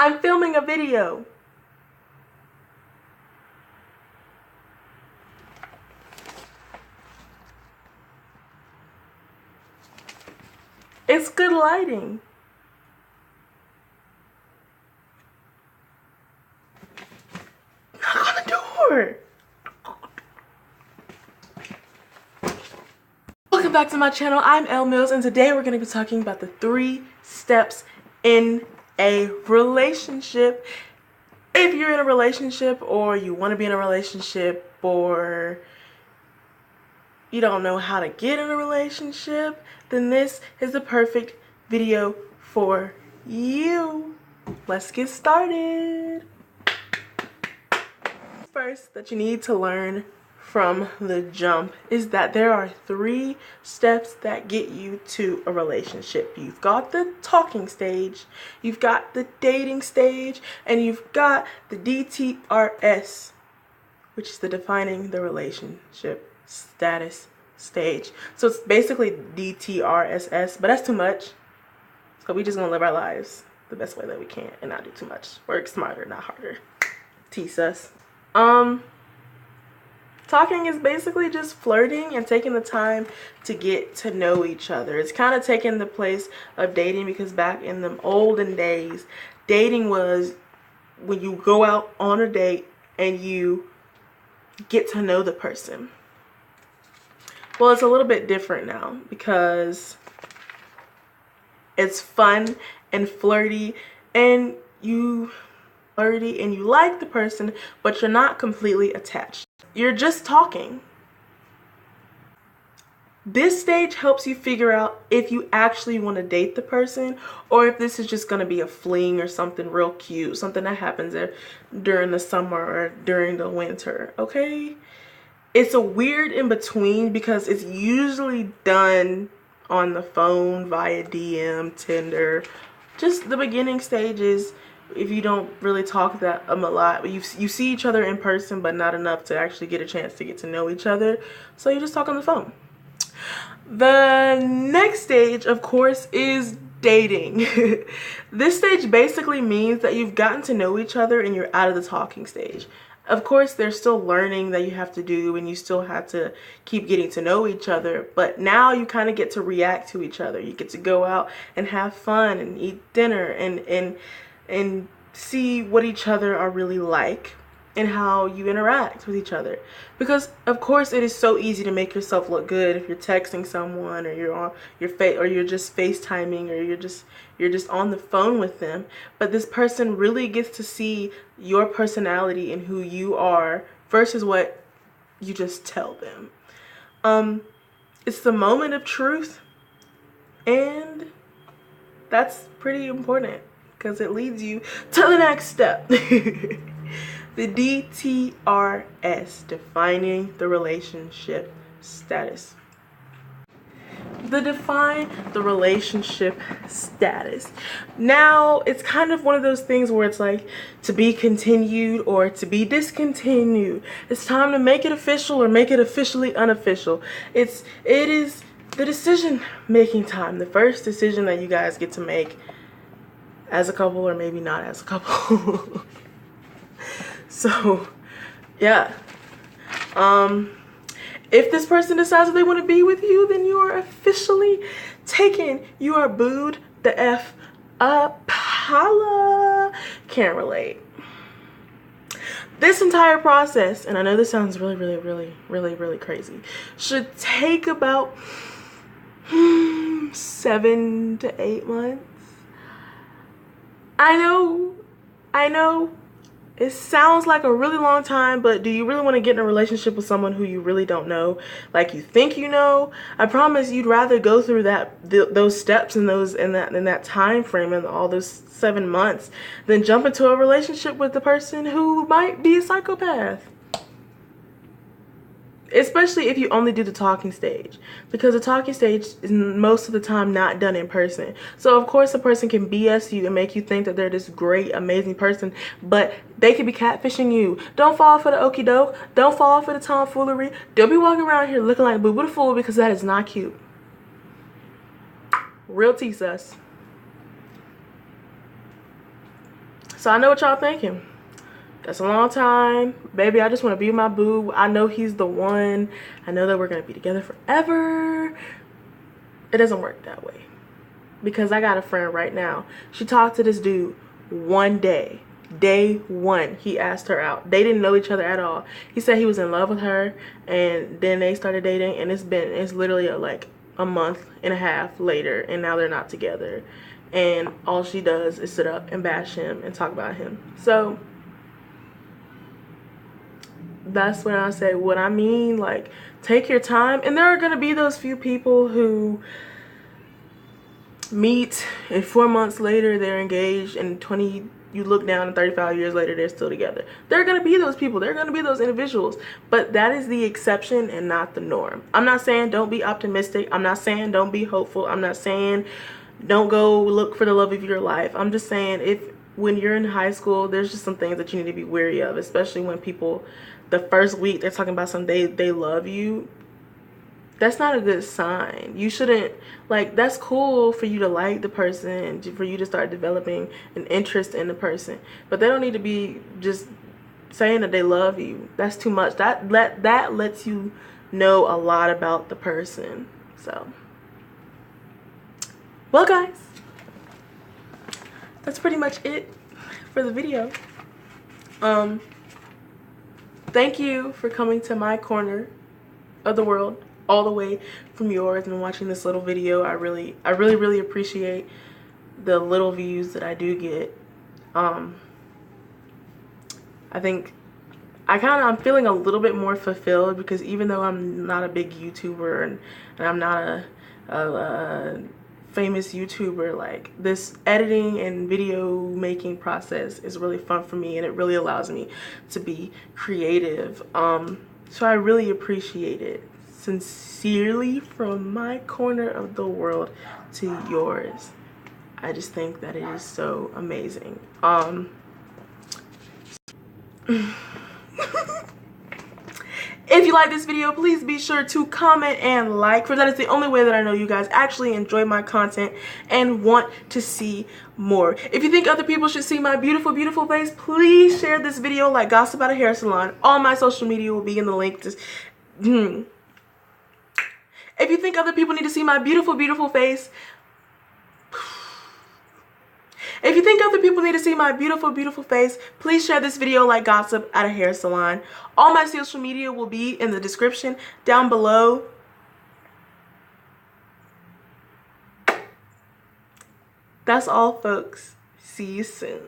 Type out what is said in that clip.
I'm filming a video. It's good lighting. Knock on the door. Welcome back to my channel. I'm Elle Mills, and today we're going to be talking about the 3 steps in a relationship. If you're in a relationship, or you want to be in a relationship, or you don't know how to get in a relationship, then this is the perfect video for you. Let's get started. First that you need to learn from the jump is that there are 3 steps that get you to a relationship. You've got the talking stage, you've got the dating stage, and you've got the DTRS, which is the defining the relationship status stage. So it's basically DTRSS, but that's too much. So we just gonna live our lives the best way that we can and not do too much. Work smarter, not harder. Tease us. Talking is basically just flirting and taking the time to get to know each other. It's kind of taking the place of dating, because back in the olden days, dating was when you go out on a date and you get to know the person. Well, it's a little bit different now because it's fun and flirty, and you like the person, but you're not completely attached. You're just talking. This stage helps you figure out if you actually want to date the person, or if this is just going to be a fling or something real cute, something that happens during the summer or during the winter, okay? It's a weird in between because it's usually done on the phone via DM, Tinder. Just the beginning stages, if you don't really talk that a lot, but you see each other in person, but not enough to actually get a chance to get to know each other, so you just talk on the phone. The next stage, of course, is dating. This stage basically means that you've gotten to know each other and you're out of the talking stage. Of course, there's still learning that you have to do, and you still have to keep getting to know each other, but now you kind of get to react to each other. You get to go out and have fun and eat dinner and see what each other are really like and how you interact with each other. Because of course it is so easy to make yourself look good if you're texting someone, or you're on your or you're just FaceTiming, or you're just on the phone with them. But this person really gets to see your personality and who you are versus what you just tell them. It's the moment of truth, and that's pretty important because it leads you to the next step. The DTRS, defining the relationship status. Define the relationship status. Now, it's kind of one of those things where it's like to be continued or to be discontinued. It's time to make it official or make it officially unofficial. It is the decision-making time, the first decision that you guys get to make as a couple, or maybe not as a couple. So, yeah. If this person decides that they want to be with you, then you are officially taken. You are booed the F up. Holla. Can't relate. This entire process, and I know this sounds really crazy, should take about 7 to 8 months. I know, it sounds like a really long time, but do you really want to get in a relationship with someone who you really don't know? Like you think you know? I promise you'd rather go through those steps and that time frame and all those 7 months than jump into a relationship with the person who might be a psychopath. Especially if you only do the talking stage, because the talking stage is most of the time not done in person. So of course a person can BS you and make you think that they're this great, amazing person, but they could be catfishing you. Don't fall for the okie doke. Don't fall for the tomfoolery. Don't be walking around here looking like boo boo the fool, because that is not cute. Real tea sus. So I know what y'all thinking. That's a long time. Baby, I just want to be with my boo. I know he's the one. I know that we're going to be together forever. It doesn't work that way. Because I got a friend right now. She talked to this dude one day. Day one, he asked her out. They didn't know each other at all. He said he was in love with her, and then they started dating, and it's literally like a month and a half later, and now they're not together. And all she does is sit up and bash him and talk about him. So that's when I say what I mean. Like, take your time. And there are going to be those few people who meet and 4 months later they're engaged, and you look down and 35 years later they're still together. There are going to be those people. There are going to be those individuals. But that is the exception and not the norm. I'm not saying don't be optimistic. I'm not saying don't be hopeful. I'm not saying don't go look for the love of your life. I'm just saying when you're in high school, there's just some things that you need to be wary of, especially when people, the first week, they're talking about something they love you. That's not a good sign. You shouldn't, like, that's cool for you to like the person, for you to start developing an interest in the person. But they don't need to be just saying that they love you. That's too much. That lets you know a lot about the person. So, well guys, that's pretty much it for the video. Thank you for coming to my corner of the world, all the way from yours, and watching this little video. I really appreciate the little views that I do get. I think I'm feeling a little bit more fulfilled, because even though I'm not a big YouTuber and I'm not a famous YouTuber, like, this editing and video making process is really fun for me, and it really allows me to be creative. So I really appreciate it. Sincerely, from my corner of the world to yours. I just think that it is so amazing. If you like this video, please be sure to comment and like, for that is the only way that I know you guys actually enjoy my content and want to see more. If you think other people should see my beautiful, beautiful face, please share this video like Gossip at a Hair Salon. All my social media will be in the link. If you think other people need to see my beautiful, beautiful face, if you think other people need to see my beautiful, beautiful face, please share this video like Gossip at a Hair Salon. All my social media will be in the description down below. That's all, folks. See you soon.